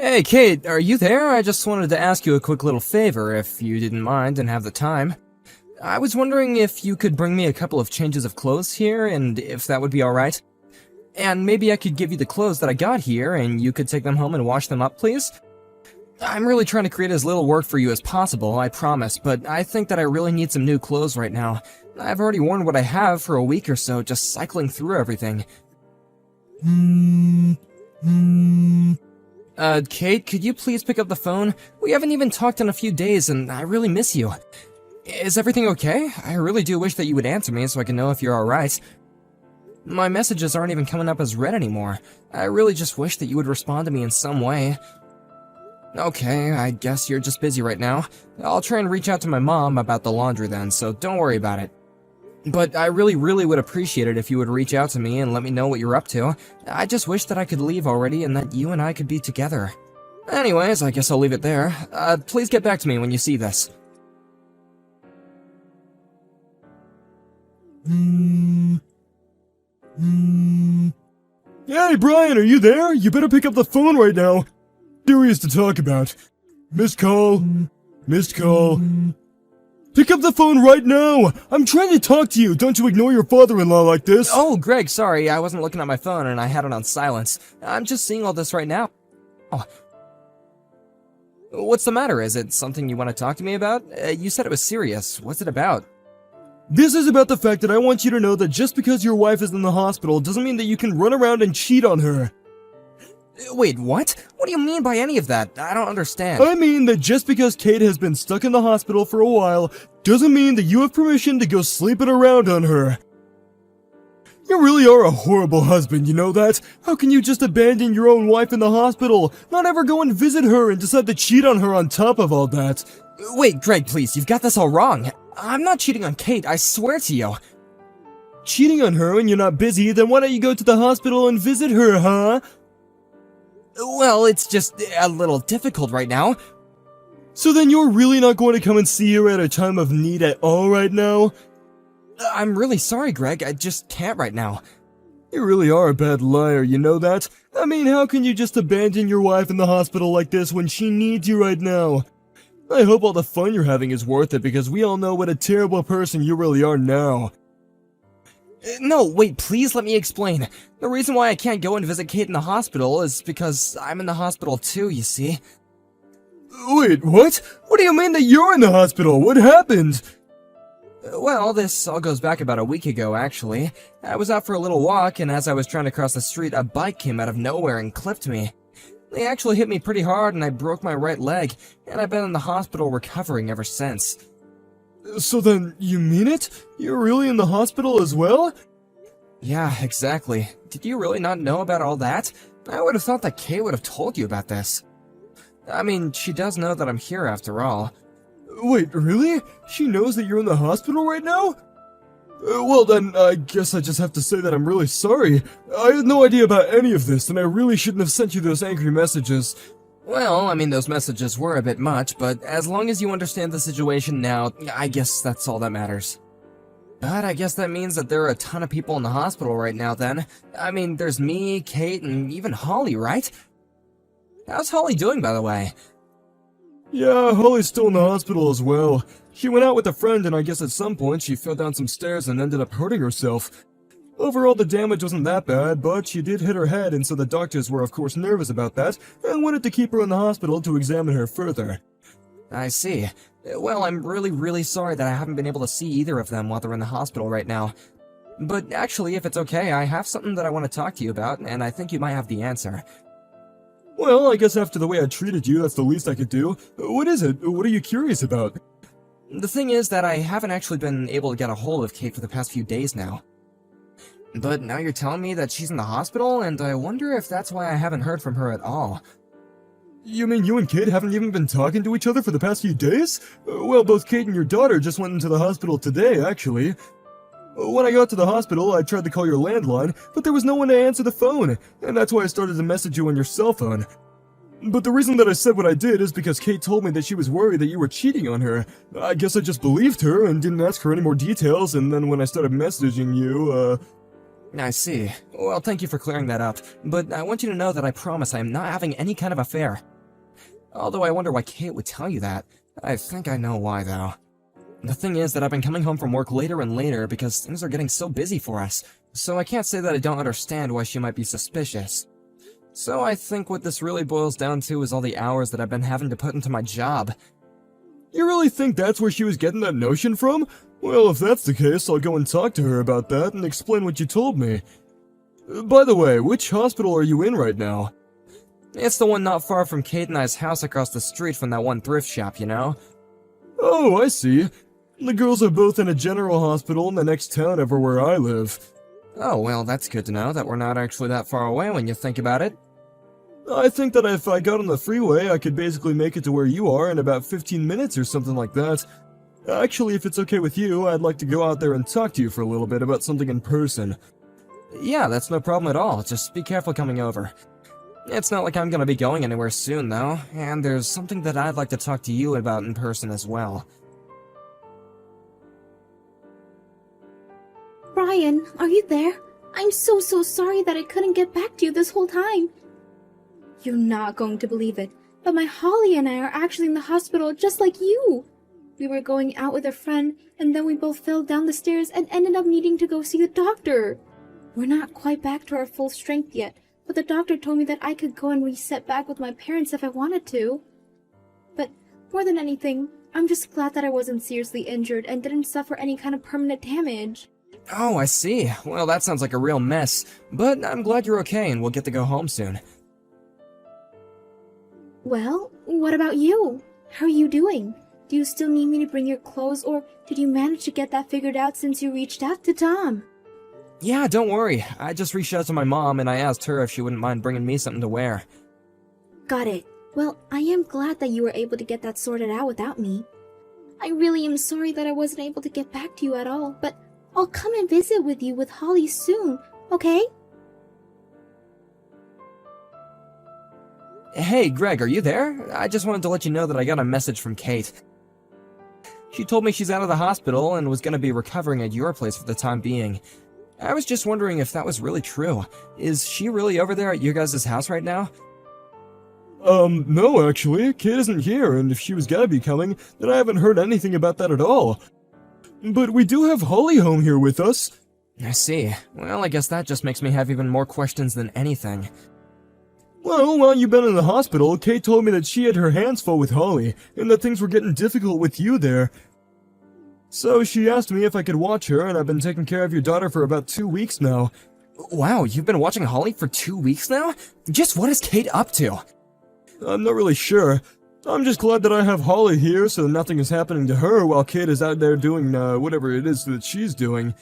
Hey, Kate, are you there? I just wanted to ask you a quick little favor, if you didn't mind and have the time. I was wondering if you could bring me a couple of changes of clothes here, and if that would be alright. And maybe I could give you the clothes that I got here, and you could take them home and wash them up, please? I'm really trying to create as little work for you as possible, I promise, but I think that I really need some new clothes right now. I've already worn what I have for a week or so, just cycling through everything. Kate, could you please pick up the phone? We haven't even talked in a few days, and I really miss you. Is everything okay? I really do wish that you would answer me so I can know if you're alright. My messages aren't even coming up as read anymore. I really just wish that you would respond to me in some way. Okay, I guess you're just busy right now. I'll try and reach out to my mom about the laundry then, so don't worry about it. But I really would appreciate it if you would reach out to me and let me know what you're up to. I just wish that I could leave already and that you and I could be together. Anyways, I guess I'll leave it there. Please get back to me when you see this. Hey, Brian, are you there? You better pick up the phone right now. Serious to talk about. Missed call. Missed call. Pick up the phone right now! I'm trying to talk to you! Don't you ignore your father-in-law like this! Oh, Greg, sorry, I wasn't looking at my phone and I had it on silence. I'm just seeing all this right now. Oh. What's the matter? Is it something you want to talk to me about? You said it was serious. What's it about? This is about the fact that I want you to know that just because your wife is in the hospital doesn't mean that you can run around and cheat on her. Wait, what? What do you mean by any of that? I don't understand. I mean that just because Kate has been stuck in the hospital for a while doesn't mean that you have permission to go sleeping around on her. You really are a horrible husband, you know that? How can you just abandon your own wife in the hospital, not ever go and visit her and decide to cheat on her on top of all that? Wait, Greg, please, you've got this all wrong. I'm not cheating on Kate, I swear to you. Cheating on her when you're not busy, then why don't you go to the hospital and visit her, huh? Well, it's just a little difficult right now. So then you're really not going to come and see her at a time of need at all right now? I'm really sorry, Greg, I just can't right now. You really are a bad liar, you know that? I mean, how can you just abandon your wife in the hospital like this when she needs you right now? I hope all the fun you're having is worth it because we all know what a terrible person you really are now. No, wait, please let me explain. The reason why I can't go and visit Kate in the hospital is because I'm in the hospital too, you see. Wait, what? What do you mean that you're in the hospital? What happened? Well, this all goes back about a week ago, actually. I was out for a little walk, and as I was trying to cross the street, a bike came out of nowhere and clipped me. They actually hit me pretty hard, and I broke my right leg, and I've been in the hospital recovering ever since. So then, you mean it? You're really in the hospital as well? Yeah, exactly. Did you really not know about all that? I would have thought that Kay would have told you about this. I mean, she does know that I'm here after all. Wait, really? She knows that you're in the hospital right now? Well then, I guess I just have to say that I'm really sorry. I had no idea about any of this, and I really shouldn't have sent you those angry messages. Well, I mean, those messages were a bit much, but as long as you understand the situation now, I guess that's all that matters. But I guess that means that there are a ton of people in the hospital right now then. I mean, there's me, Kate, and even Holly, right? How's Holly doing, by the way? Yeah, Holly's still in the hospital as well. She went out with a friend and I guess at some point she fell down some stairs and ended up hurting herself. Overall, the damage wasn't that bad, but she did hit her head, and so the doctors were of course nervous about that, and wanted to keep her in the hospital to examine her further. I see. Well, I'm really sorry that I haven't been able to see either of them while they're in the hospital right now. But actually, if it's okay, I have something that I want to talk to you about, and I think you might have the answer. Well, I guess after the way I treated you, that's the least I could do. What is it? What are you curious about? The thing is that I haven't actually been able to get a hold of Kate for the past few days now. But now you're telling me that she's in the hospital, and I wonder if that's why I haven't heard from her at all. You mean you and Kate haven't even been talking to each other for the past few days? Well, both Kate and your daughter just went into the hospital today, actually. When I got to the hospital, I tried to call your landline, but there was no one to answer the phone, and that's why I started to message you on your cell phone. But the reason that I said what I did is because Kate told me that she was worried that you were cheating on her. I guess I just believed her and didn't ask her any more details, and then when I started messaging you, I see. Well, thank you for clearing that up, but I want you to know that I promise I am not having any kind of affair. Although I wonder why Kate would tell you that. I think I know why, though. The thing is that I've been coming home from work later and later because things are getting so busy for us, so I can't say that I don't understand why she might be suspicious. So I think what this really boils down to is all the hours that I've been having to put into my job. You really think that's where she was getting that notion from? Well, if that's the case, I'll go and talk to her about that and explain what you told me. By the way, which hospital are you in right now? It's the one not far from Kate and I's house across the street from that one thrift shop, you know? Oh, I see. The girls are both in a general hospital in the next town over where I live. Oh, well, that's good to know that we're not actually that far away when you think about it. I think that if I got on the freeway, I could basically make it to where you are in about 15 minutes or something like that. Actually, if it's okay with you, I'd like to go out there and talk to you for a little bit about something in person. Yeah, that's no problem at all. Just be careful coming over. It's not like I'm gonna be going anywhere soon, though, and there's something that I'd like to talk to you about in person as well. Brian, are you there? I'm so sorry that I couldn't get back to you this whole time. You're not going to believe it, but my Holly and I are actually in the hospital just like you. We were going out with a friend, and then we both fell down the stairs and ended up needing to go see the doctor. We're not quite back to our full strength yet, but the doctor told me that I could go and reset back with my parents if I wanted to. But more than anything, I'm just glad that I wasn't seriously injured and didn't suffer any kind of permanent damage. Oh, I see. Well, that sounds like a real mess, but I'm glad you're okay and we'll get to go home soon. Well, what about you? How are you doing? Do you still need me to bring your clothes, or did you manage to get that figured out since you reached out to Tom? Yeah, don't worry. I just reached out to my mom and I asked her if she wouldn't mind bringing me something to wear. Got it. Well, I am glad that you were able to get that sorted out without me. I really am sorry that I wasn't able to get back to you at all, but I'll come and visit with you with Holly soon, okay? Hey, Greg, are you there? I just wanted to let you know that I got a message from Kate. She told me she's out of the hospital and was going to be recovering at your place for the time being. I was just wondering if that was really true. Is she really over there at your guys' house right now? No, actually. Kate isn't here, and if she was gonna be coming, then I haven't heard anything about that at all. But we do have Holly home here with us. I see. Well, I guess that just makes me have even more questions than anything. Well, while you've been in the hospital, Kate told me that she had her hands full with Holly, and that things were getting difficult with you there. So she asked me if I could watch her, and I've been taking care of your daughter for about 2 weeks now. Wow, you've been watching Holly for 2 weeks now? Just what is Kate up to? I'm not really sure. I'm just glad that I have Holly here so nothing is happening to her while Kate is out there doing, whatever it is that she's doing.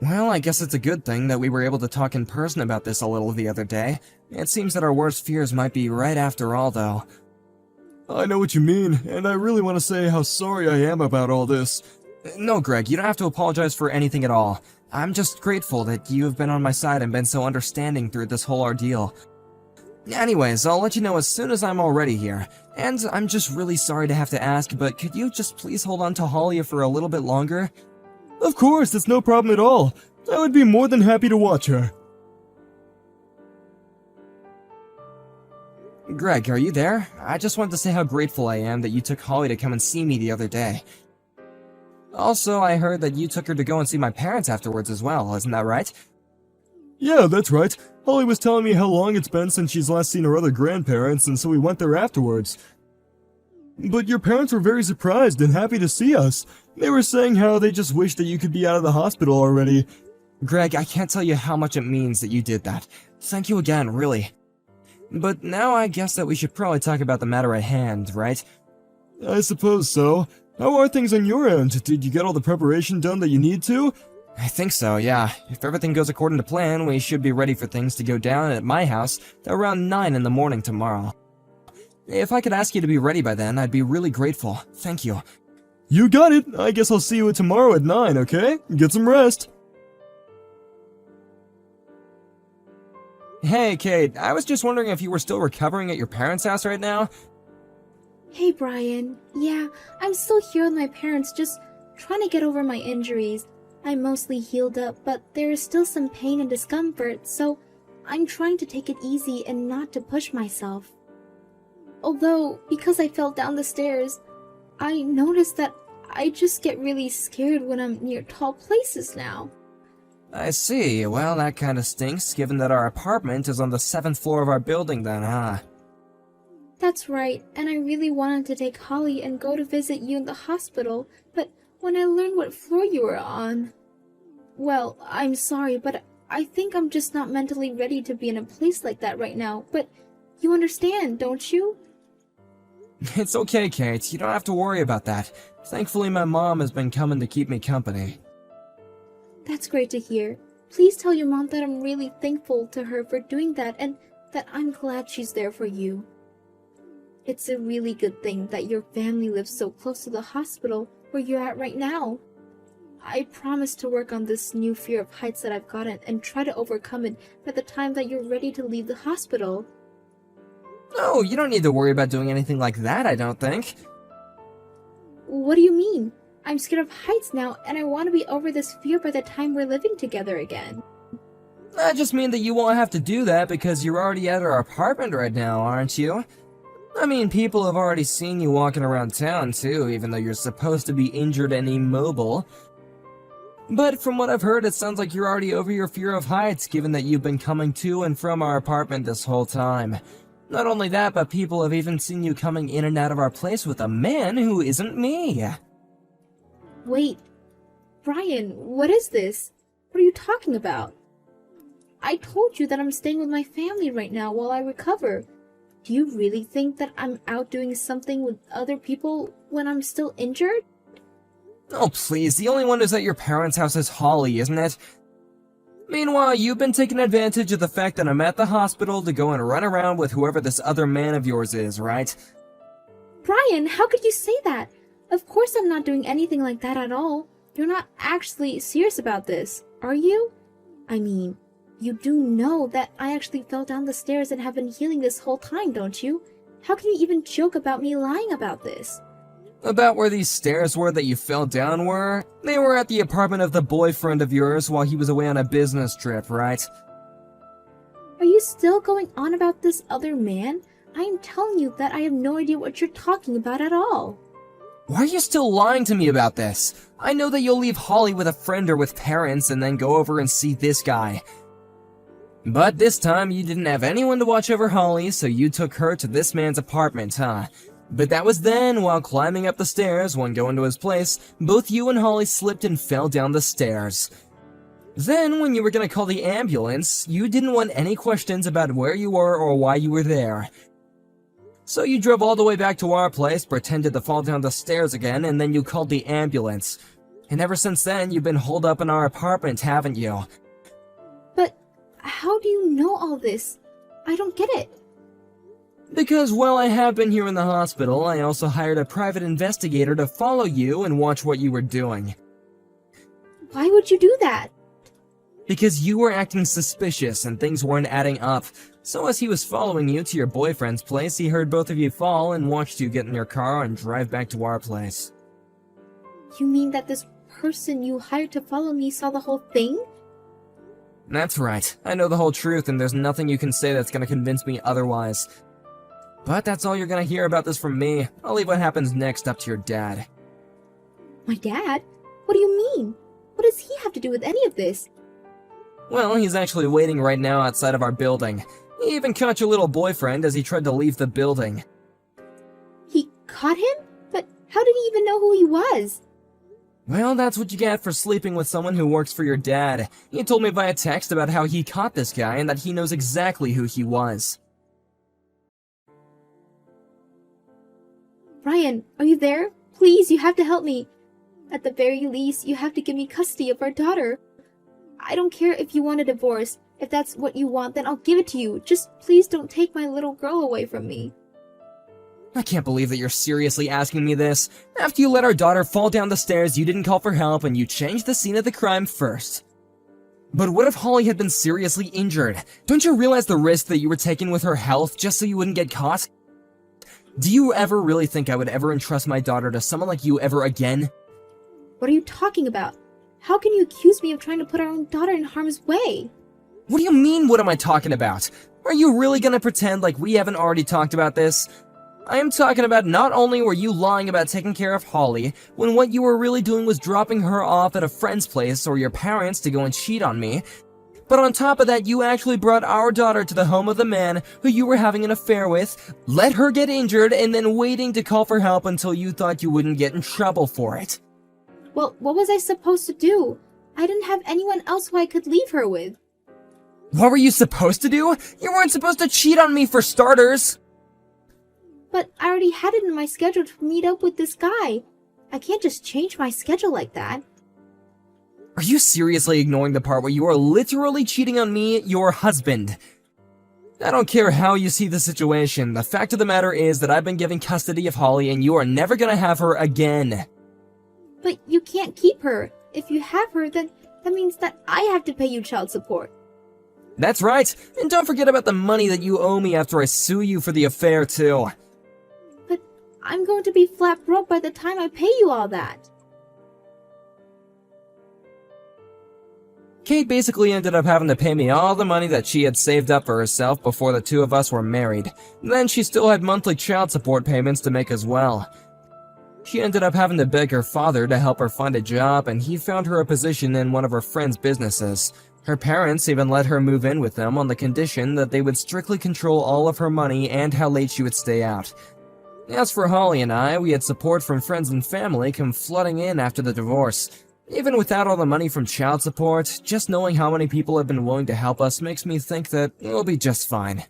Well, I guess it's a good thing that we were able to talk in person about this a little the other day. It seems that our worst fears might be right after all, though. I know what you mean, and I really want to say how sorry I am about all this. No, Greg, you don't have to apologize for anything at all. I'm just grateful that you have been on my side and been so understanding through this whole ordeal. Anyways, I'll let you know as soon as I'm all ready here. And I'm just really sorry to have to ask, but could you just please hold on to Holly for a little bit longer? Of course, it's no problem at all. I would be more than happy to watch her. Greg, are you there? I just wanted to say how grateful I am that you took Holly to come and see me the other day. Also, I heard that you took her to go and see my parents afterwards as well, isn't that right? Yeah, that's right. Holly was telling me how long it's been since she's last seen her other grandparents, and so we went there afterwards. But your parents were very surprised and happy to see us. They were saying how they just wished that you could be out of the hospital already. Greg, I can't tell you how much it means that you did that. Thank you again, really. But now I guess that we should probably talk about the matter at hand, right? I suppose so. How are things on your end? Did you get all the preparation done that you need to? I think so, yeah. If everything goes according to plan, we should be ready for things to go down at my house around 9 in the morning tomorrow. If I could ask you to be ready by then, I'd be really grateful. Thank you. You got it. I guess I'll see you tomorrow at 9, okay? Get some rest. Hey, Kate, I was just wondering if you were still recovering at your parents' house right now? Hey, Brian. Yeah, I'm still here with my parents, just trying to get over my injuries. I'm mostly healed up, but there is still some pain and discomfort, so I'm trying to take it easy and not to push myself. Although, because I fell down the stairs, I noticed that I just get really scared when I'm near tall places now. I see. Well, that kinda stinks, given that our apartment is on the 7th floor of our building then, huh? That's right, and I really wanted to take Holly and go to visit you in the hospital, but when I learned what floor you were on... Well, I'm sorry, but I think I'm just not mentally ready to be in a place like that right now, but you understand, don't you? It's okay, Kate. You don't have to worry about that. Thankfully, my mom has been coming to keep me company. That's great to hear. Please tell your mom that I'm really thankful to her for doing that and that I'm glad she's there for you. It's a really good thing that your family lives so close to the hospital where you're at right now. I promise to work on this new fear of heights that I've gotten and try to overcome it by the time that you're ready to leave the hospital. No, you don't need to worry about doing anything like that, I don't think. What do you mean? I'm scared of heights now, and I want to be over this fear by the time we're living together again. I just mean that you won't have to do that because you're already at our apartment right now, aren't you? I mean, people have already seen you walking around town too, even though you're supposed to be injured and immobile. But from what I've heard, it sounds like you're already over your fear of heights, given that you've been coming to and from our apartment this whole time. Not only that, but people have even seen you coming in and out of our place with a man who isn't me. Wait, Brian, what is this? What are you talking about? I told you that I'm staying with my family right now while I recover. Do you really think that I'm out doing something with other people when I'm still injured? Oh please, the only one who's at your parents' house is Holly, isn't it? Meanwhile, you've been taking advantage of the fact that I'm at the hospital to go and run around with whoever this other man of yours is, right? Brian, how could you say that? Of course I'm not doing anything like that at all. You're not actually serious about this, are you? I mean, you do know that I actually fell down the stairs and have been healing this whole time, don't you? How can you even joke about me lying about this? About where these stairs were that you fell down were? They were at the apartment of the boyfriend of yours while he was away on a business trip, right? Are you still going on about this other man? I am telling you that I have no idea what you're talking about at all. Why are you still lying to me about this? I know that you'll leave Holly with a friend or with parents and then go over and see this guy. But this time you didn't have anyone to watch over Holly, so you took her to this man's apartment, huh? But that was then, while climbing up the stairs, when going to his place, both you and Holly slipped and fell down the stairs. Then, when you were gonna call the ambulance, you didn't want any questions about where you were or why you were there. So you drove all the way back to our place, pretended to fall down the stairs again, and then you called the ambulance. And ever since then, you've been holed up in our apartment, haven't you? But how do you know all this? I don't get it. Because while I have been here in the hospital, I also hired a private investigator to follow you and watch what you were doing. Why would you do that? Because you were acting suspicious and things weren't adding up. So as he was following you to your boyfriend's place, he heard both of you fall and watched you get in your car and drive back to our place. You mean that this person you hired to follow me saw the whole thing? That's right. I know the whole truth and there's nothing you can say that's gonna convince me otherwise. But that's all you're gonna hear about this from me. I'll leave what happens next up to your dad. My dad? What do you mean? What does he have to do with any of this? Well, he's actually waiting right now outside of our building. He even caught your little boyfriend as he tried to leave the building. He caught him? But how did he even know who he was? Well, that's what you get for sleeping with someone who works for your dad. He told me via text about how he caught this guy and that he knows exactly who he was. Brian, are you there? Please, you have to help me. At the very least, you have to give me custody of our daughter. I don't care if you want a divorce. If that's what you want, then I'll give it to you. Just please don't take my little girl away from me. I can't believe that you're seriously asking me this. After you let our daughter fall down the stairs, you didn't call for help and you changed the scene of the crime first. But what if Holly had been seriously injured? Don't you realize the risk that you were taking with her health just so you wouldn't get caught? Do you ever really think I would ever entrust my daughter to someone like you ever again? What are you talking about? How can you accuse me of trying to put our own daughter in harm's way? What do you mean, what am I talking about? Are you really gonna pretend like we haven't already talked about this? I am talking about not only were you lying about taking care of Holly, when what you were really doing was dropping her off at a friend's place or your parents to go and cheat on me, but on top of that, you actually brought our daughter to the home of the man who you were having an affair with, let her get injured, and then waiting to call for help until you thought you wouldn't get in trouble for it. Well, what was I supposed to do? I didn't have anyone else who I could leave her with. What were you supposed to do? You weren't supposed to cheat on me for starters! But I already had it in my schedule to meet up with this guy. I can't just change my schedule like that. Are you seriously ignoring the part where you are literally cheating on me, your husband? I don't care how you see the situation, the fact of the matter is that I've been given custody of Holly and you are never gonna have her again. But you can't keep her. If you have her, then that means that I have to pay you child support. That's right, and don't forget about the money that you owe me after I sue you for the affair too. But I'm going to be flat broke by the time I pay you all that. Kate basically ended up having to pay me all the money that she had saved up for herself before the two of us were married. Then she still had monthly child support payments to make as well. She ended up having to beg her father to help her find a job, and he found her a position in one of her friend's businesses. Her parents even let her move in with them on the condition that they would strictly control all of her money and how late she would stay out. As for Holly and I, we had support from friends and family come flooding in after the divorce. Even without all the money from child support, just knowing how many people have been willing to help us makes me think that we'll be just fine.